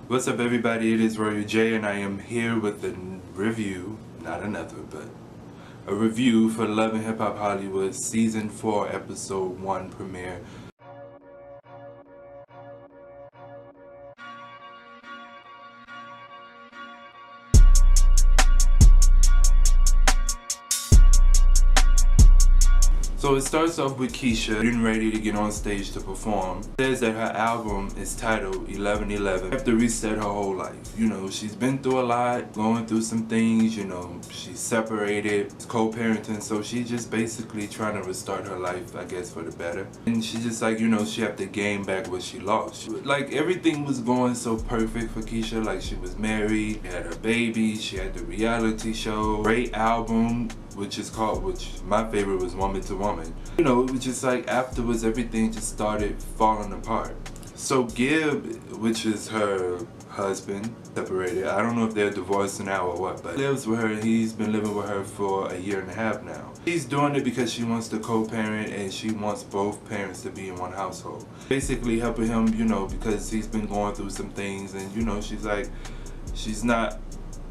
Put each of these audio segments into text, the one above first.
What's up everybody, it is Royal J and I am here with a review, not another, but a review for Love and Hip Hop Hollywood Season 4 Episode 1 premiere. So it starts off with Keisha getting ready to get on stage to perform. It says that her album is titled 1111. Have to reset her whole life. You know, she's been through a lot, going through some things, you know, she's separated, co-parenting, so she's just basically trying to restart her life, I guess, for the better. And she just like, you know, she have to gain back what she lost. Like everything was going so perfect for Keisha, like she was married, she had her baby, she had the reality show, great album, which my favorite was Woman to Woman. You know, it was just like afterwards everything just started falling apart. So Gibb, which is her husband, separated. I don't know if they're divorced now or what, but lives with her. He's been living with her for a year and a half now. She's doing it because she wants to co-parent and she wants both parents to be in one household. Basically helping him, you know, because he's been going through some things and, you know, she's like, she's not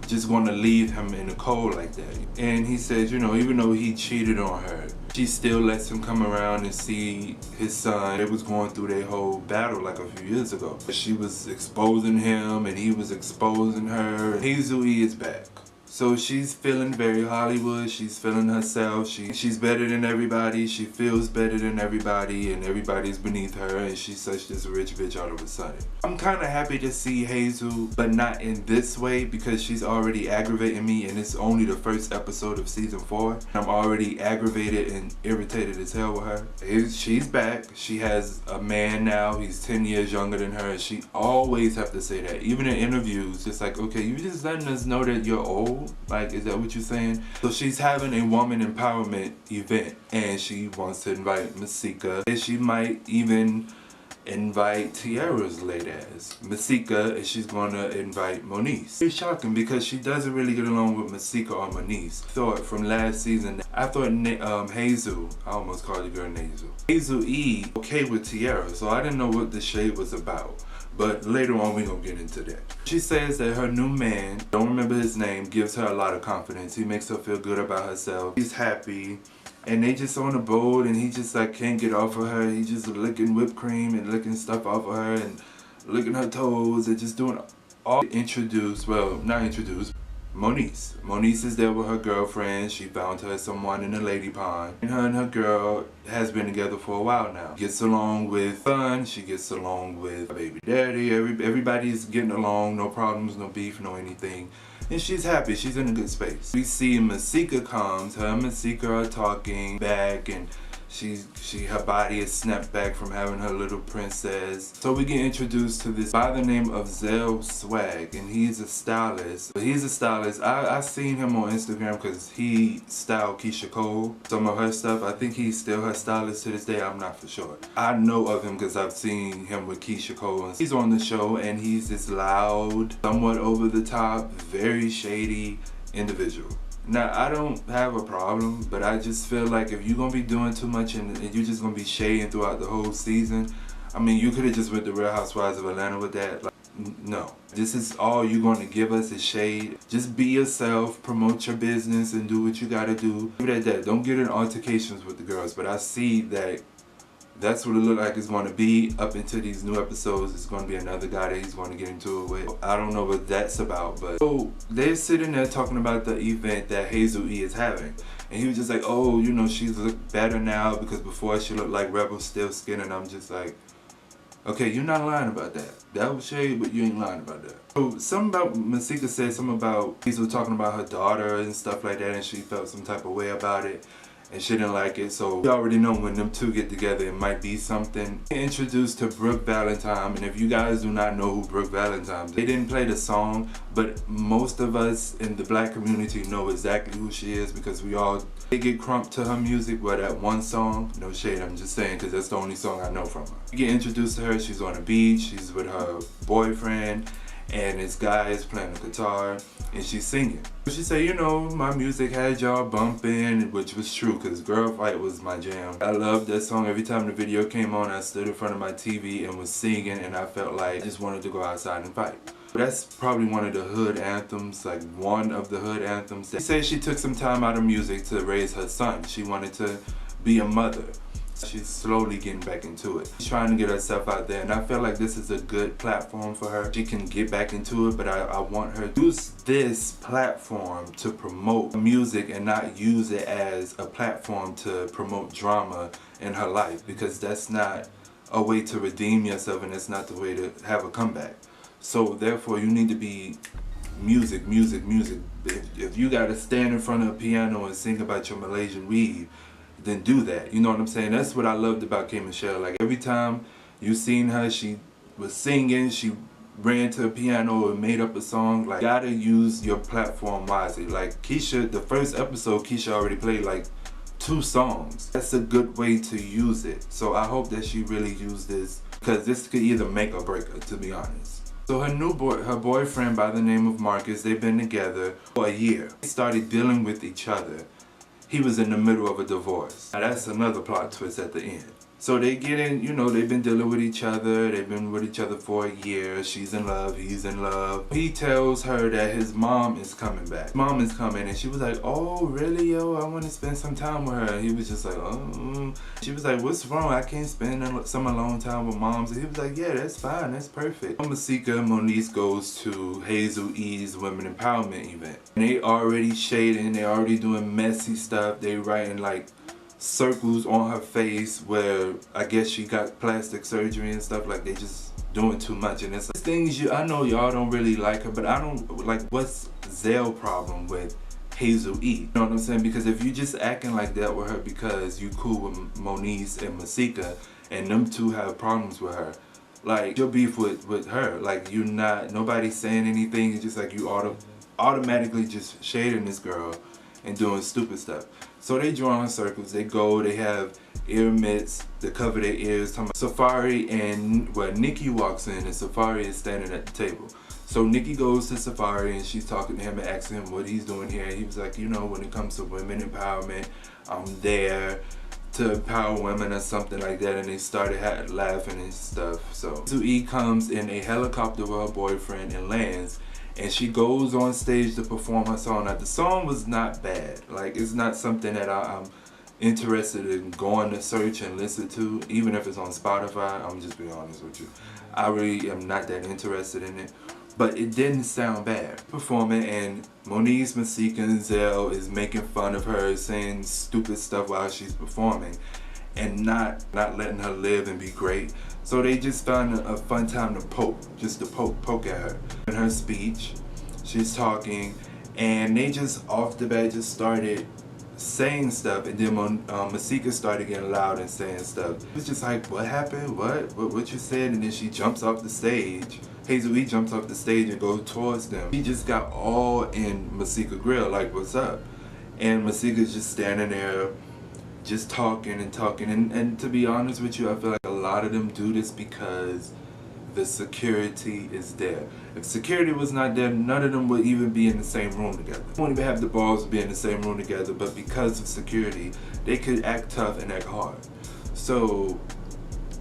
just going to leave him in the cold like that. And he says, you know, even though he cheated on her, she still lets him come around and see his son. They was going through their whole battle like a few years ago. She was exposing him and he was exposing her. Hazel E is back. So she's feeling very Hollywood, she's feeling herself, she's better than everybody, she feels better than everybody, and everybody's beneath her, and she's such this rich bitch all of a sudden. I'm kind of happy to see Hazel, but not in this way, because she's already aggravating me, and it's only the first episode of season 4. I'm already aggravated and irritated as hell with her. She's back, she has a man now, he's 10 years younger than her, and she always have to say that. Even in interviews, it's like, okay, you just letting us know that you're old? Like, is that what you're saying? So she's having a woman empowerment event and she wants to invite Masika, and she might even invite Tiara's late ass Masika, and she's gonna invite Moniece. It's shocking because she doesn't really get along with Masika or Moniece. Thought from last season, I thought Hazel, I almost called the girl Hazel. Hazel E okay with Tiara, so I didn't know what the shade was about. But later on, we're gonna get into that. She says that her new man, don't remember his name, gives her a lot of confidence. He makes her feel good about herself. He's happy. And they just on a boat and he just like can't get off of her. He's just licking whipped cream and licking stuff off of her and licking her toes and just doing all Moniece. Moniece is there with her girlfriend. She found her someone in the lady pond. And her girl has been together for a while now. Gets along with son, she gets along with her baby daddy. Everybody's getting along, no problems, no beef, no anything. And she's happy, she's in a good space. We see Masika comes, her and Masika are talking back, and her body is snapped back from having her little princess. So we get introduced to this by the name of Zell Swag, and he's a stylist. I seen him on Instagram because he styled Keyshia Cole, some of her stuff. I think he's still her stylist to this day, I'm not for sure. I know of him because I've seen him with Keyshia Cole. He's on the show and he's this loud, somewhat over the top, very shady individual. Now, I don't have a problem, but I just feel like if you're going to be doing too much and you're just going to be shading throughout the whole season, I mean, you could have just went to Real Housewives of Atlanta with that. Like, no. This is all you're going to give us is shade. Just be yourself, promote your business, and do what you got to do. Leave it at that. Don't get in altercations with the girls, but I see that that's what it looked like it's going to be. Up into these new episodes, it's going to be another guy that he's going to get into it with. I don't know what that's about, but so they're sitting there talking about the event that Hazel E is having. And he was just like, oh, you know, she's looked better now because before she looked like Rebel Still Skin. And I'm just like, okay, you're not lying about that. That was shade, but you ain't lying about that. So something about Masika said something about Hazel talking about her daughter and stuff like that, and she felt some type of way about it. And she didn't like it, so you already know when them two get together it might be something. Introduced to Brooke Valentine, and if you guys do not know who Brooke Valentine is, they didn't play the song, but most of us in the black community know exactly who she is because they get crumped to her music. Well, that one song, no shade, I'm just saying because that's the only song I know from her. You get introduced to her, she's on the beach, she's with her boyfriend, and this guy is playing the guitar and she's singing. She said, you know, my music had y'all bumping, which was true because Girl Fight was my jam. I loved that song. Every time the video came on, I stood in front of my TV and was singing, and I felt like I just wanted to go outside and fight. That's probably one of the hood anthems, like one of the hood anthems. She says she took some time out of music to raise her son. She wanted to be a mother. She's slowly getting back into it. She's trying to get herself out there, and I feel like this is a good platform for her. She can get back into it, but I want her to use this platform to promote music and not use it as a platform to promote drama in her life, because that's not a way to redeem yourself, and it's not the way to have a comeback. So therefore, you need to be music, music, music. If you gotta stand in front of a piano and sing about your Malaysian weave, then do that. You know what I'm saying? That's what I loved about K Michelle. Like, every time you seen her, she was singing, she ran to a piano and made up a song. Like, you gotta use your platform wisely. Like Keisha, the first episode, Keisha already played like 2 songs. That's a good way to use it. So I hope that she really used this, because this could either make or break her, to be honest. So her boyfriend by the name of Marcus, they've been together for a year. They started dealing with each other. He was in the middle of a divorce. Now that's another plot twist at the end. So they get in, you know, they've been dealing with each other. They've been with each other for a year. She's in love, he's in love. He tells her that his mom is coming back. Mom is coming, and she was like, oh, really, yo? I want to spend some time with her. And he was just like, oh. She was like, what's wrong? I can't spend some alone time with moms. And he was like, yeah, that's fine. That's perfect. Masika and Moniece goes to Hazel E's Women Empowerment event. And they already shading. They already doing messy stuff. They writing like circles on her face where I guess she got plastic surgery and stuff. Like, they just doing too much. And it's things I know y'all don't really like her, but I don't like, what's Zell's problem with Hazel E? You know what I'm saying? Because if you just acting like that with her because you cool with Moniece and Masika and them two have problems with her, like, your beef with her, like, you're not, nobody's saying anything. It's just like you automatically just shading this girl and doing stupid stuff. So they draw in circles, they go, they have ear mitts to cover their ears. Talking about Safari, and Nikki walks in and Safari is standing at the table. So Nikki goes to Safari and she's talking to him and asking him what he's doing here. He was like, you know, when it comes to women empowerment, I'm there to empower women or something like that. And they started laughing and stuff. So E comes in a helicopter with her boyfriend and lands. And she goes on stage to perform her song. Now, the song was not bad. Like, it's not something that I'm interested in going to search and listen to, even if it's on Spotify. I'm just being honest with you. I really am not that interested in it. But it didn't sound bad. Performing, and Moniece, Masika, and Zell is making fun of her, saying stupid stuff while she's performing, and not letting her live and be great. So they just found a fun time to poke at her. In her speech, she's talking, and they just off the bat just started saying stuff, and then Masika started getting loud and saying stuff. It was just like, what happened? What you said? And then she jumps off the stage. Hazel E jumps off the stage and goes towards them. He just got all in Masika grill, like, what's up? And Masika's just standing there, just talking and talking. And to be honest with you, I feel like a lot of them do this because the security is there. If security was not there, none of them would even be in the same room together. They won't even have the balls to be in the same room together, but because of security, they could act tough and act hard. So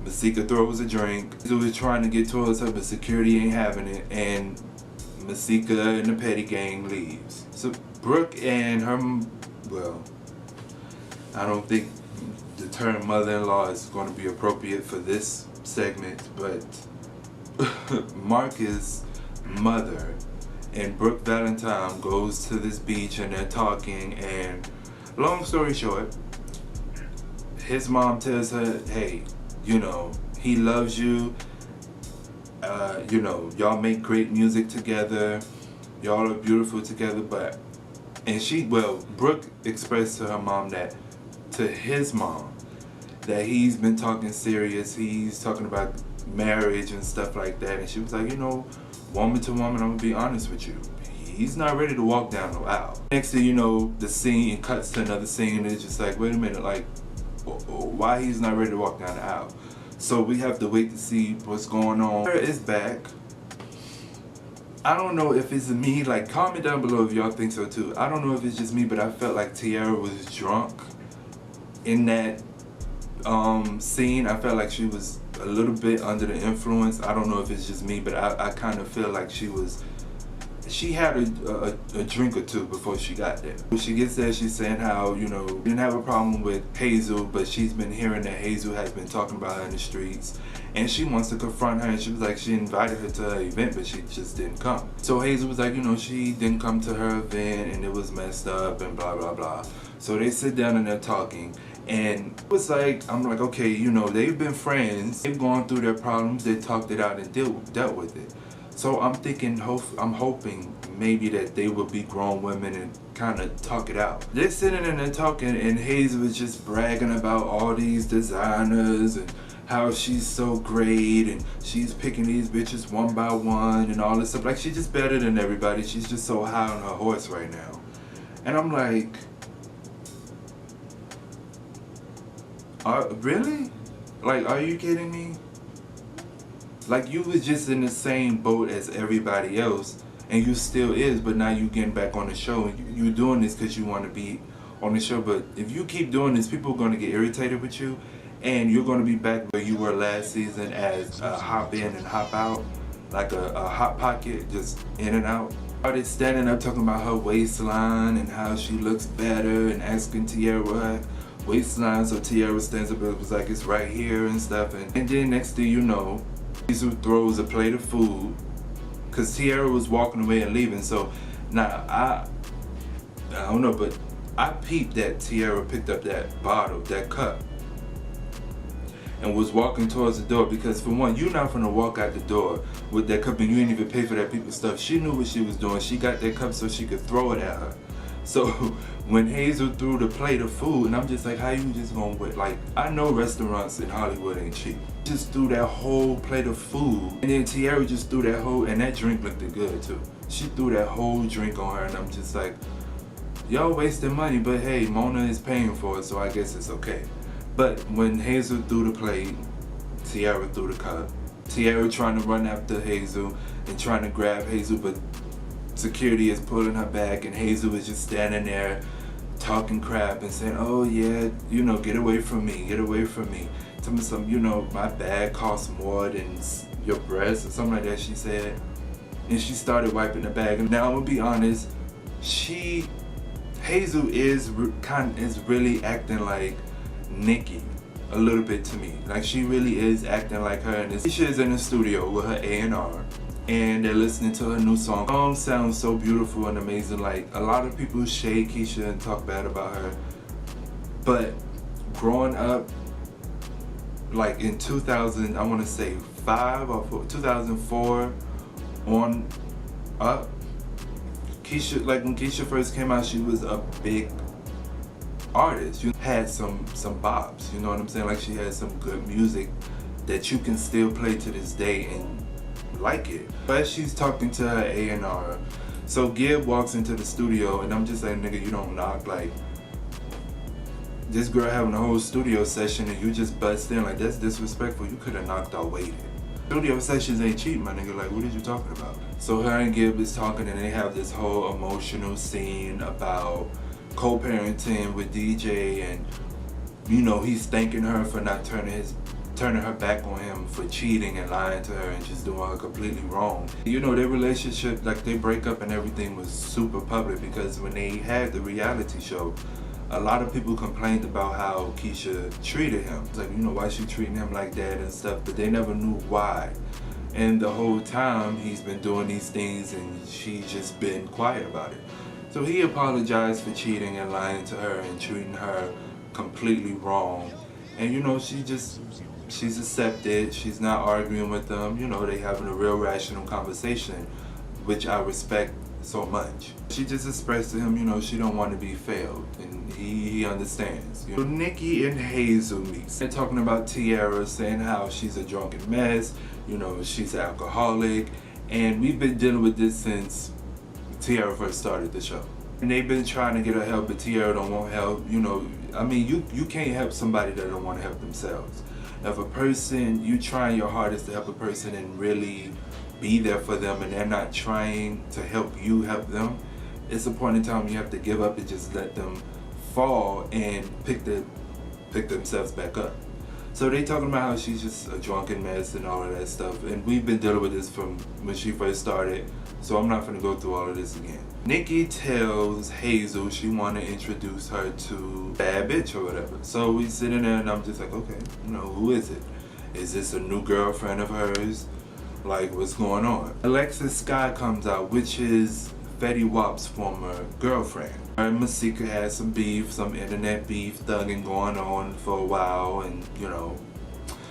Masika throws a drink. Hazel is trying to get towards her, but security ain't having it, and Masika and the petty gang leaves. So Brooke and her, well, I don't think the term mother-in-law is going to be appropriate for this segment, but Marcus' mother and Brooke Valentine goes to this beach and they're talking, and long story short, his mom tells her, hey, you know, he loves you, you know, y'all make great music together, y'all are beautiful together, but, and Brooke expressed to her mom that, to his mom, that he's been talking serious, he's talking about marriage and stuff like that, and she was like, you know, woman to woman, I'm gonna be honest with you, he's not ready to walk down the aisle. Next thing you know, the scene cuts to another scene, and it's just like, wait a minute, like, why he's not ready to walk down the aisle? So we have to wait to see what's going on. Tiara is back. I don't know if it's me, like, comment down below if y'all think so too. I don't know if it's just me, but I felt like Tiara was drunk in that scene. I felt like she was a little bit under the influence. I don't know if it's just me, but I kind of feel like she had a drink or two before she got there. When she gets there, she's saying how, you know, didn't have a problem with Hazel, but she's been hearing that Hazel has been talking about her in the streets, and she wants to confront her, and she was like, she invited her to her event, but she just didn't come. So Hazel was like, you know, she didn't come to her event, and it was messed up, and blah, blah, blah. So they sit down and they're talking, and it was like, I'm like, okay, you know, they've been friends, they've gone through their problems, they talked it out and dealt with it. So I'm thinking, I'm hoping maybe that they will be grown women and kind of talk it out. They're sitting and they're talking, and Hazel was just bragging about all these designers and how she's so great, and she's picking these bitches one by one and all this stuff. Like, she's just better than everybody. She's just so high on her horse right now. And I'm like, really? Like, are you kidding me? Like, you was just in the same boat as everybody else, and you still is, but now you getting back on the show, and you doing this because you want to be on the show. But if you keep doing this, people are going to get irritated with you, and you're going to be back where you were last season as hop in and hop out, like a hot pocket, just in and out. Started standing up talking about her waistline and how she looks better, and asking Tierra what her waistline. So Tierra stands up and was like, it's right here and stuff, and then next thing you know, Hazel throws a plate of food, because Tierra was walking away and leaving. So now I don't know, but I peeped that Tierra picked up that bottle, that cup, and was walking towards the door, because for one, you're not gonna walk out the door with that cup and you ain't even pay for that people's stuff. She knew what she was doing. She got that cup so she could throw it at her. So when Hazel threw the plate of food, and I'm just like, how you just gonna wait? Like, I know restaurants in Hollywood ain't cheap. Just threw that whole plate of food, and then Tierra just threw that whole, and that drink looked good too. She threw that whole drink on her, and I'm just like, y'all wasting money, but hey, Mona is paying for it, so I guess it's okay. But when Hazel threw the plate, Tierra threw the cup. Tierra trying to run after Hazel and trying to grab Hazel, but security is pulling her back, and Hazel is just standing there talking crap and saying, oh yeah, you know, get away from me, get away from me. Tell me some, you know, my bag costs more than your breast or something like that, she said. And she started wiping the bag. And now I'm gonna be honest, Hazel is really acting like Nicki a little bit to me. Like, she really is acting like her. And Keisha is in the studio with her A&R, and they're listening to her new song. The song sounds so beautiful and amazing. Like, a lot of people shade Keisha and talk bad about her, but growing up, like in 2000, I want to say 5 or 2004 on up, Keisha, like when Keisha first came out, she was a big artist. You had some bops, you know what I'm saying? Like, she had some good music that you can still play to this day and like it. But she's talking to her A&R, so Gibb walks into the studio, and I'm just like, nigga, you don't knock. Like, this girl having a whole studio session and you just bust in. Like, that's disrespectful. You could have knocked out waited. Studio sessions ain't cheap, my nigga. Like, what are you talking about? So her and Gibb is talking, and they have this whole emotional scene about co-parenting with DJ, and you know, he's thanking her for not turning her back on him for cheating and lying to her and just doing her completely wrong. You know, their relationship, like, they break up and everything was super public, because when they had the reality show, a lot of people complained about how Keisha treated him. It's like, you know, why she treating him like that and stuff, but they never knew why. And the whole time he's been doing these things, and she's just been quiet about it. So he apologized for cheating and lying to her and treating her completely wrong. And you know, she's accepted. She's not arguing with them. You know, they having a real rational conversation, which I respect so much. She just expressed to him, you know, she don't want to be failed, and he understands. You know, Nicki and Hazel meet. They're talking about Tierra, saying how she's a drunken mess, you know, she's an alcoholic, and we've been dealing with this since Tierra first started the show. And they've been trying to get her help, but Tierra don't want help. You know, I mean, you can't help somebody that don't want to help themselves. If a person, you trying your hardest to help a person and really be there for them, and they're not trying to help you help them, it's a point in time you have to give up and just let them fall and pick themselves back up. So they talking about how she's just a drunken mess and all of that stuff. And we've been dealing with this from when she first started. So I'm not gonna go through all of this again. Nikki tells Hazel she wanna introduce her to Bad Bitch or whatever. So we sitting there and I'm just like, okay, who is it? Is this a new girlfriend of hers? Like, what's going on? Alexis Sky comes out, which is Fetty Wap's former girlfriend. Her and Masika had some beef, some internet beef, thugging going on for a while, and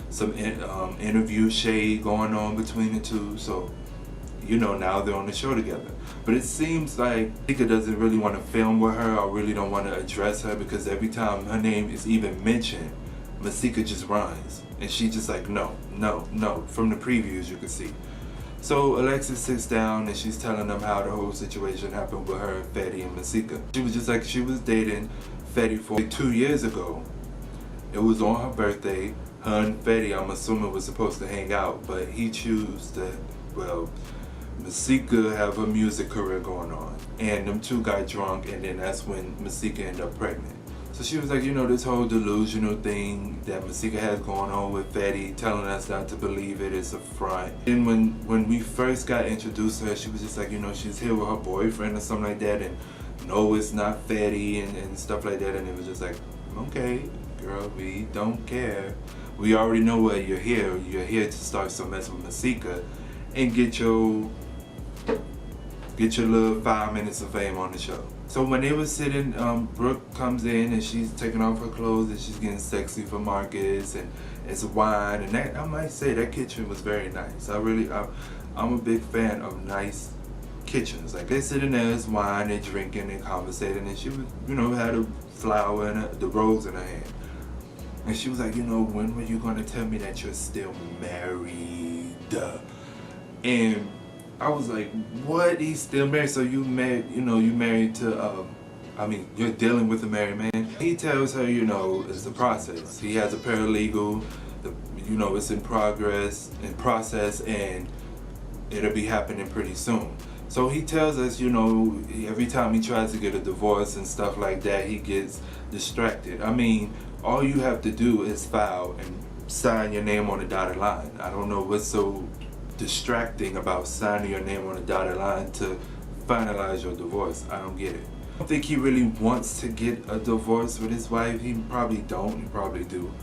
some interview shade going on between the two. So, now they're on the show together. But it seems like Masika doesn't really want to film with her or really don't want to address her, because every time her name is even mentioned, Masika just runs. And she just like, no. From the previews you can see. So Alexis sits down and she's telling them how the whole situation happened with her, Fetty, and Masika. She was just like, she was dating Fetty for 2 years ago. It was on her birthday. Her and Fetty, I'm assuming, was supposed to hang out, but he chose to, Masika have a music career going on. And them two got drunk, and then that's when Masika ended up pregnant. So she was like, this whole delusional thing that Masika has going on with Fetty, telling us not to believe it, it's a front. And when we first got introduced to her, she was just like, she's here with her boyfriend or something like that, and no, it's not Fetty and stuff like that. And it was just like, okay, girl, we don't care. We already know why you're here. You're here to start some mess with Masika and get your little 5 minutes of fame on the show. So when they were sitting, Brooke comes in and she's taking off her clothes and she's getting sexy for Marcus, and it's wine, and that, I might say, that kitchen was very nice. I'm a big fan of nice kitchens. Like, they sitting there, it's wine, they're drinking, they're conversating, and she was, had a flower and the rose in her hand. And she was like, when were you gonna tell me that you're still married? And I was like, what? He's still married? So you married, you married to, you're dealing with a married man. He tells her, it's the process. He has a paralegal, it's in process, and it'll be happening pretty soon. So he tells us, every time he tries to get a divorce and stuff like that, he gets distracted. All you have to do is file and sign your name on the dotted line. I don't know what's so distracting about signing your name on a dotted line to finalize your divorce. I don't get it. I don't think he really wants to get a divorce with his wife. He probably don't. He probably do.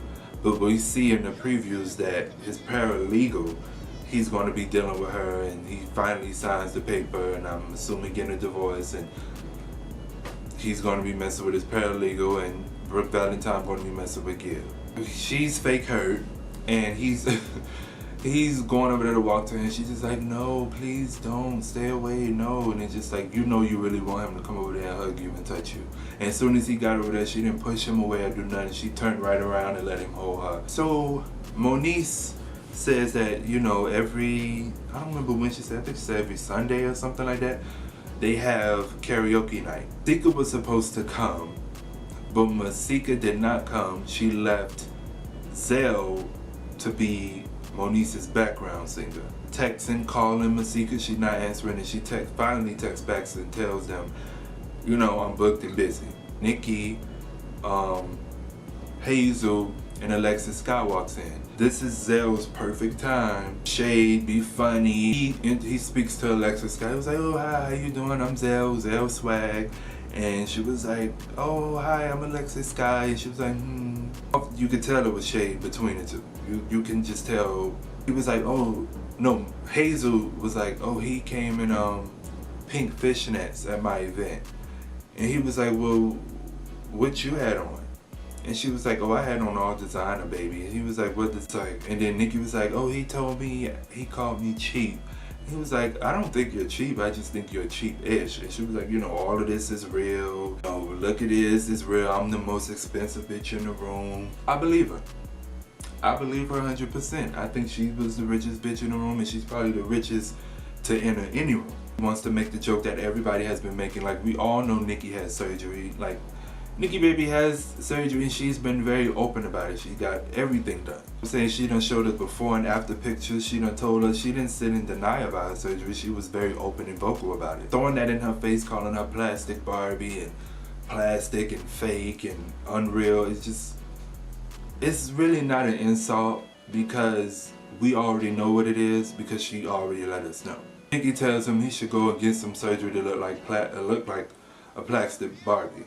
But we see in the previews that his paralegal, he's going to be dealing with her, and he finally signs the paper, and I'm assuming getting a divorce, and he's going to be messing with his paralegal, and Brooke Valentine going to be messing with Gil. She's fake hurt, and he's going over there to walk to her, and she's just like, no, please don't, stay away, no. And it's just like, you really want him to come over there and hug you and touch you. And as soon as he got over there, she didn't push him away or do nothing. She turned right around and let him hold her. So Moniece says that, every, I don't remember when she said, I think she said every Sunday or something like that, they have karaoke night. Masika was supposed to come, but Masika did not come. She left Zell to be Moniece's background singer. Texting, calling Masika, she's not answering, and she finally texts back and tells them, I'm booked and busy. Nikki, Hazel, and Alexis Sky walks in. This is Zell's perfect time. Shade, be funny. He speaks to Alexis Sky. He was like, oh, hi, how you doing? I'm Zell Swag. And she was like, oh, hi, I'm Alexis Sky. And she was like, You could tell it was shade between the two. You can just tell. He was like, oh, no. Hazel was like, oh, he came in pink fishnets at my event. And he was like, well, what you had on? And she was like, oh, I had on all designer, baby. And he was like, what the like? And then Nikki was like, oh, he told me, he called me cheap. He was like, I don't think you're cheap, I just think you're cheap-ish. And she was like, all of this is real. Look at this, it's real. I'm the most expensive bitch in the room. I believe her. I believe her 100%. I think she was the richest bitch in the room, and she's probably the richest to enter any room. He wants to make the joke that everybody has been making. Like, we all know Nikki has surgery. Like, Nikki Baby has surgery, and she's been very open about it. She got everything done. I'm saying she done showed us before and after pictures. She done told us she didn't sit and deny about her surgery. She was very open and vocal about it. Throwing that in her face, calling her plastic Barbie and plastic and fake and unreal. It's just, it's really not an insult because we already know what it is because she already let us know. Nikki tells him he should go and get some surgery to look like a plastic Barbie.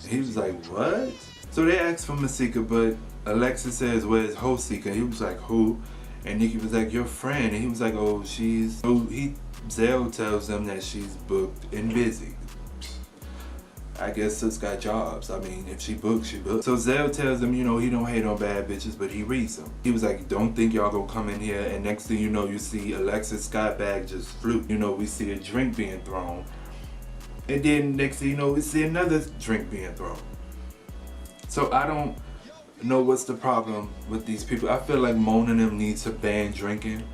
And he was like, what? So they asked for Masika, but Alexis says, where's Hosika? And he was like, who? And Nikki was like, your friend. And he was like, oh, Zell tells them that she's booked and busy. I guess Sis got jobs. I mean, if she books, she books. So Zell tells him, you know, he don't hate on bad bitches, but he reads them. He was like, don't think y'all gonna come in here, and next thing you know, you see Alexis Scott bag just flute. You know, we see a drink being thrown. And then next thing you know, we see another drink being thrown. So I don't know what's the problem with these people. I feel like Mona and them needs to ban drinking.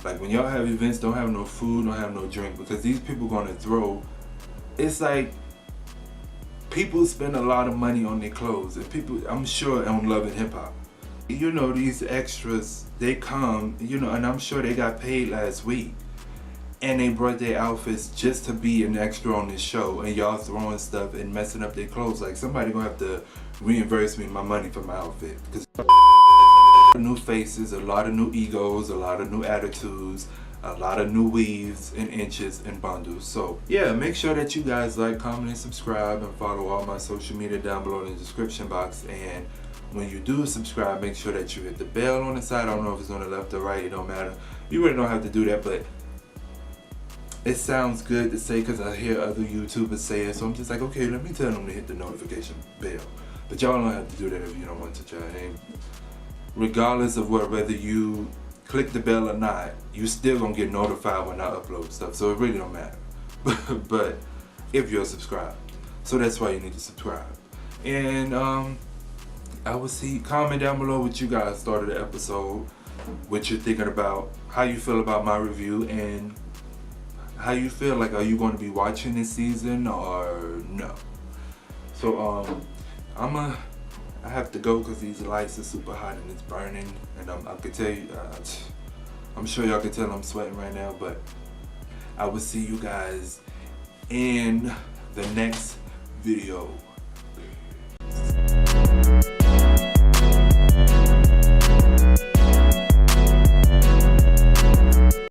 Like when y'all have events, don't have no food, don't have no drink, because these people gonna throw. It's like, people spend a lot of money on their clothes, and people, I'm sure, on Love and Hip Hop. You know, these extras, they come, you know, and I'm sure they got paid last week, and they brought their outfits just to be an extra on this show, and y'all throwing stuff and messing up their clothes. Like, somebody gonna have to reimburse me my money for my outfit, because new faces, a lot of new egos, a lot of new attitudes, a lot of new weaves and inches and bundles. So yeah, make sure that you guys like, comment, and subscribe, and follow all my social media down below in the description box. And when you do subscribe, make sure that you hit the bell on the side. I don't know if it's on the left or right, it don't matter. You really don't have to do that, but it sounds good to say because I hear other YouTubers say it. So I'm just like, okay, let me tell them to hit the notification bell. But y'all don't have to do that if you don't want to try. And regardless of whether you click the bell or not, you still gonna get notified when I upload stuff, so it really don't matter. But if you're subscribed, so that's why you need to subscribe. And I will see, comment down below what you guys thought of the episode, what you're thinking about, how you feel about my review, and how you feel. Like, are you going to be watching this season or no? So I have to go because these lights are super hot and it's burning, and I could tell you, I'm sure y'all can tell I'm sweating right now, but I will see you guys in the next video.